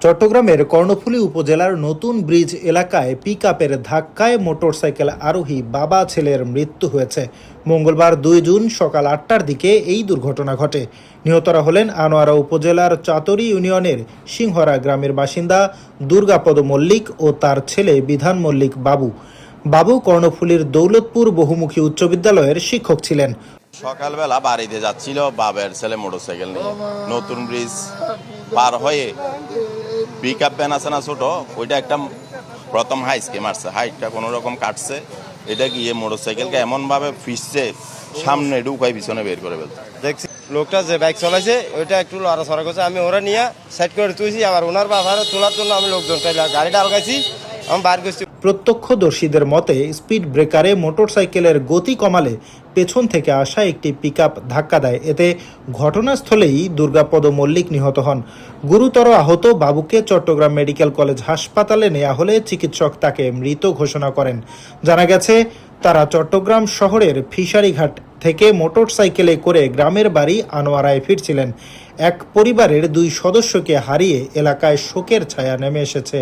চট্টগ্রামের কর্ণফুলী উপজেলার নতুন ব্রিজ এলাকায় পিকআপের ধাক্কায় মোটরসাইকেল আরোহী বাবা ছেলের মৃত্যু হয়েছে। মঙ্গলবার ২ জুন সকাল ৮টার দিকে এই দুর্ঘটনা ঘটে। নিহতরা হলেন আনোয়ারা উপজেলার চাতরি ইউনিয়নের সিংহরা গ্রামের বাসিন্দা দুর্গাপদ মল্লিক ও তার ছেলে বিধান মল্লিক বাবু। বাবু কর্ণফুলীর দৌলতপুর বহুমুখী উচ্চ বিদ্যালয়ের শিক্ষক ছিলেন। সকালবেলা বাড়িতে যাচ্ছিল বাবার ছেলে মোটরসাইকেল নিয়ে নতুন ব্রিজ পার হয়ে পিকআপ ভ্যান আছে না ছোট, ওইটা একটা প্রথম হাইসকে মারছে, হাইটটা কোনো রকম কাটছে, এটা গিয়ে মোটরসাইকেলকে এমনভাবে ফিসছে সামনে ঢুকাই পিছনে বের করে ফেলছে। দেখছি লোকটা যে বাইক চালাইছে ওইটা একটু লড়াচড়া করছে, আমি ওরা নিয়ে সাইড করে তুলছি, আবার ওনার বাবার তোলার জন্য আমি লোকজন গাড়িটা আলগাইছি, আমি বার করছি। প্রত্যক্ষদর্শীদের মতে স্পিড ব্রেকারে মোটরসাইকেলের গতি কমালে পেছন থেকে আসা একটি পিকআপ ধাক্কা দেয়। এতে ঘটনাস্থলেই দুর্গাপদ মল্লিক নিহত হন। গুরুতর আহত বাবুকে চট্টগ্রাম মেডিকেল কলেজ হাসপাতালে নেওয়া হলে চিকিৎসক তাকে মৃত ঘোষণা করেন। জানা গেছে তারা চট্টগ্রাম শহরের ফিশারিঘাট থেকে মোটরসাইকেলে করে গ্রামের বাড়ি আনোয়ারায় ফিরছিলেন। এক পরিবারের 2 সদস্যকে হারিয়ে এলাকায় শোকের ছায়া নেমে এসেছে।